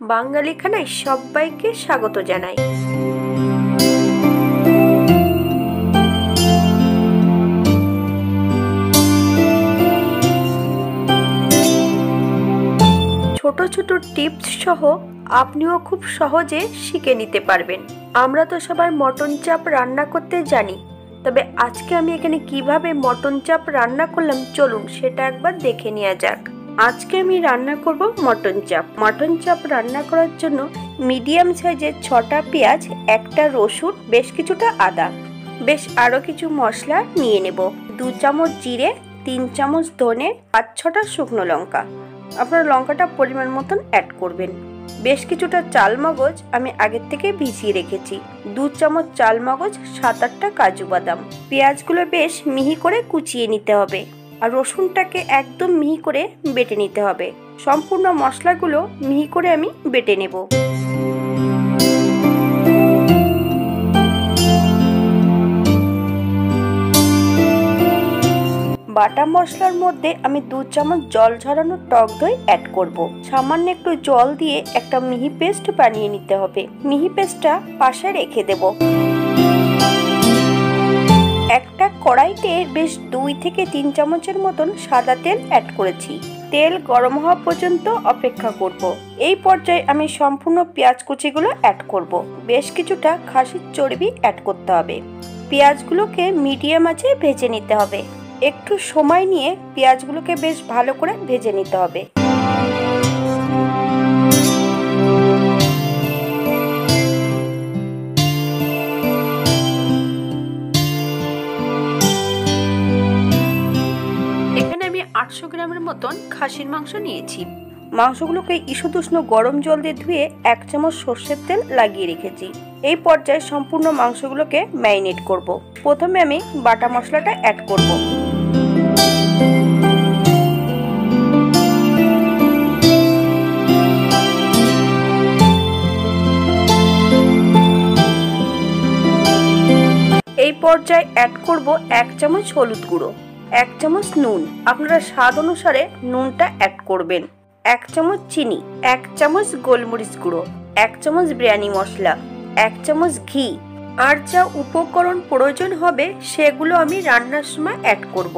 বাঙালি খানায় সবাইকে স্বাগত জানাই। ছোট ছোট টিপস সহ আপনিও খুব সহজে শিখে নিতে পারবেন। আমরা তো সবাই মটন চাপ রান্না করতে জানি, তবে আজকে আমি এখানে কিভাবে মটন চাপ রান্না করলাম চলুন সেটা একবার দেখে নেওয়া যাক। আজকে আমি রান্না করব মটন চাপ। মটন চাপ রান্না করার জন্য মিডিয়াম সাইজের 6টা পেঁয়াজ, 1টা রসুন, বেশ কিছুটা আদা, বেশ আরও কিছু মশলা নিয়ে নেব। 2 চামচ জিরে, 3 চামচ ধনে, 5-6টা শুকনো লঙ্কা। আপনারা লঙ্কাটা পরিমাণ মতন অ্যাড করবেন। বেশ কিছুটা চালমগজ আমি আগের থেকে ভিজিয়ে রেখেছি। 2 চামচ চালমগজ, 7-8টা কাজু বাদাম। পেঁয়াজগুলো বেশ মিহি করে কুচিয়ে নিতে হবে, আর রসুনটাকে একদম মিহি করে বেটে নিতে হবে। সম্পূর্ণ মশলাগুলো মিহি করে আমি বেটে নেব। বাটা মশলার মধ্যে আমি 2 চামচ জল ঝরানো টক দই অ্যাড করব। সামান্য একটু জল দিয়ে একটা মিহি পেস্ট বানিয়ে নিতে হবে। মিহি পেস্টটা পাশে রেখে দেব। একটা কড়াইতে বেশ 2 থেকে 3 চামচের মতন সাদা তেল অ্যাড করেছি। তেল গরম হওয়া পর্যন্ত অপেক্ষা করব। এই পর্যায়ে আমি সম্পূর্ণ পেঁয়াজ কুচিগুলো অ্যাড করব। বেশ কিছুটা খাসির চর্বি অ্যাড করতে হবে। পেঁয়াজগুলোকে মিডিয়াম আঁচে ভেজে নিতে হবে। একটু সময় নিয়ে পেঁয়াজগুলোকে বেশ ভালো করে ভেজে নিতে হবে। এখানে আমি 800 গ্রামের মতন খাসির মাংস নিয়েছি। মাংসগুলোকে ঈষদুষ্ণ গরম জল দিয়ে ধুয়ে 1 চামচ সর্ষের তেল লাগিয়ে রেখেছি। এই পর্যায়ে সম্পূর্ণ মাংসগুলোকে ম্যারিনেট করব। প্রথমে আমি বাটা মশলাটা অ্যাড করব। এই পর্যায়ে অ্যাড করব 1 চামচ হলুদ গুঁড়ো, 1 চামচ নুন, আপনারা স্বাদ অনুসারে নুনটা অ্যাড করবেন, 1 চামচ চিনি, 1 চামচ গোলমরিচ গুঁড়ো, 1 চামচ বিরিয়ানি মশলা, 1 চামচ ঘি, আর যা উপকরণ প্রয়োজন হবে সেগুলো আমি রান্নার সময় অ্যাড করব।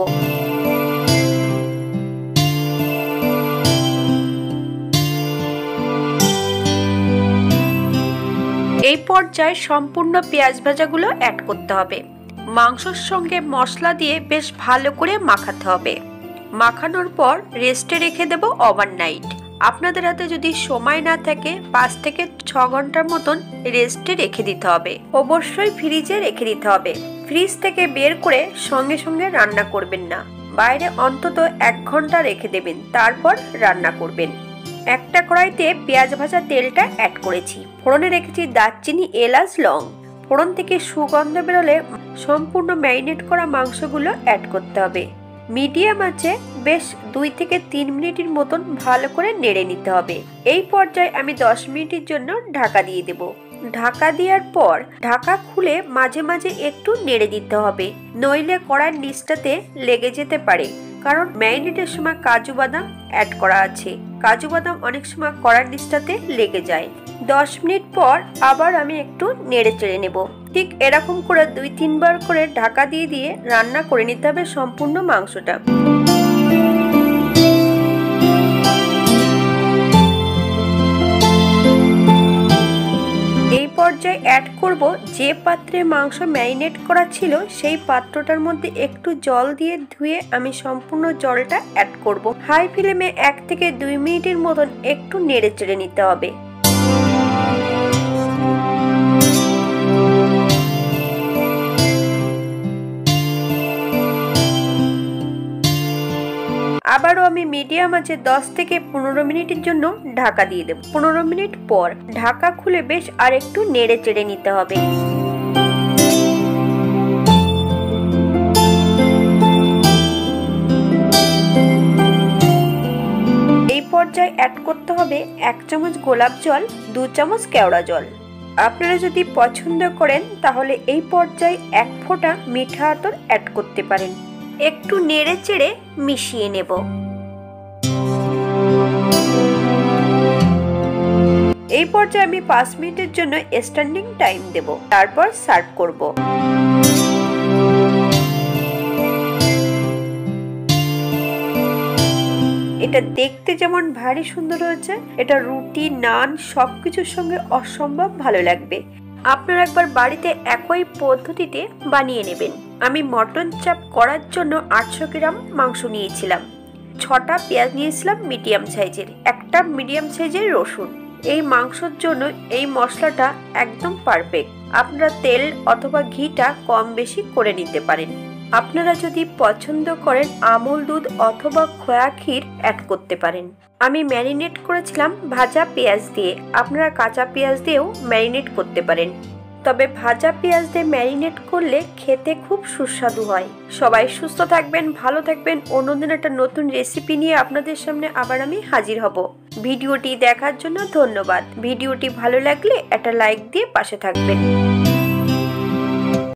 এই পর্যায়ে সম্পূর্ণ পেঁয়াজ ভাজাগুলো অ্যাড করতে হবে। মাংসের সঙ্গে মশলা দিয়ে বেশ ভালো করে মাখাতে হবে। মাখানোর পর রেস্টে রেখে দেব ওভারনাইট। আপনাদের হাতে যদি সময় না থাকে 5 থেকে 6 ঘন্টার মতন রেস্টে রেখে দিতে হবে। অবশ্যই ফ্রিজে রেখে দিতে হবে। ফ্রিজ থেকে বের করে সঙ্গে সঙ্গে রান্না করবেন না, বাইরে অন্তত 1 ঘন্টা রেখে দেবেন, তারপর রান্না করবেন। একটা কড়াইতে পেঁয়াজ ভাজা তেলটা অ্যাড করেছি। ফোড়নে রেখেছি দারচিনি, এলাচ, লং। ফোড়ন থেকে সুগন্ধ বেরোলে সম্পূর্ণ ম্যারিনেট করা মাংসগুলো অ্যাড করতে হবে। মিডিয়াম আঁচে বেশ 2 থেকে 3 মিনিটের মতন ভালো করে নেড়ে নিতে হবে। এই পর্যায়ে আমি 10 মিনিটের জন্য ঢাকা দিয়ে দেব। ঢাকা দেওয়ার পর ঢাকা খুলে মাঝে মাঝে একটু নেড়ে দিতে হবে, নইলে কড়াইয়ের নিচটাতে লেগে যেতে পারে, কারণ ম্যারিনেটের সময় কাজু বাদাম অ্যাড করা আছে। কাজু বাদাম অনেক সময় কড়াইয়ের নিচটাতে লেগে যায়। 10 মিনিট পর আবার আমি একটু নেড়ে চেড়ে নেব। ঠিক এরকম করে 2-3 বার করে ঢাকা দিয়ে দিয়ে রান্না করে নিতে হবে সম্পূর্ণ মাংসটা। এই পর্যায়ে অ্যাড করব যে পাত্রে মাংস ম্যারিনেট করা ছিল সেই পাত্রটার মধ্যে একটু জল দিয়ে ধুয়ে আমি সম্পূর্ণ জলটা অ্যাড করব। হাই ফ্লেমে 1 থেকে 2 মিনিটের মতন একটু নেড়ে চেড়ে নিতে হবে। আবারও আমি মিডিয়াম আঁচে 10 থেকে 15 মিনিটের জন্য ঢাকা দিয়ে দেব। 15 মিনিট পর ঢাকা খুলে বেশ আর একটু নেড়ে চেড়ে নিতে হবে। এই পর্যায়ে অ্যাড করতে হবে 1 চামচ গোলাপ জল, 2 চামচ কেওড়া জল। আপনারা যদি পছন্দ করেন তাহলে এই পর্যায়ে 1 ফোঁটা মিঠা আতর অ্যাড করতে পারেন। একটু নেড়ে চেড়ে মিশিয়ে নেব। এই পর্যায়ে আমি 5 মিনিটের জন্য স্ট্যান্ডিং টাইম দেব, তারপর সার্ভ করব। এটা দেখতে যেমন ভারী সুন্দর হয়েছে, এটা রুটি, নান সবকিছুর সঙ্গে অসম্ভব ভালো লাগবে। আপনারা একবার বাড়িতে একই পদ্ধতিতে বানিয়ে নেবেন। আমি মটন চাপ করার জন্য 800 গ্রাম মাংস নিয়েছিলাম, 6টা পেঁয়াজ নিয়েছিলাম মিডিয়াম সাইজের, একটা মিডিয়াম সাইজের রসুন। এই মাংসের জন্য এই মশলাটা একদম পারফেক্ট। আপনারা তেল অথবা ঘিটা কম বেশি করে নিতে পারেন। আপনারা যদি পছন্দ করেন আমুল দুধ অথবা খোয়া ক্ষীর অ্যাড করতে পারেন। আমি ম্যারিনেট করেছিলাম ভাজা পেঁয়াজ দিয়ে, আপনারা কাঁচা পেঁয়াজ দিয়েও ম্যারিনেট করতে পারেন। তবে ভাজা পেঁয়াজ দিয়ে ম্যারিনেট করলে খেতে খুব সুস্বাদু হয়। সবাই সুস্থ থাকবেন, ভালো থাকবেন। অন্যদিন একটা নতুন রেসিপি নিয়ে আপনাদের সামনে আবার আমি হাজির হব। ভিডিওটি দেখার জন্য ধন্যবাদ। ভিডিওটি ভালো লাগলে একটা লাইক দিয়ে পাশে থাকবেন।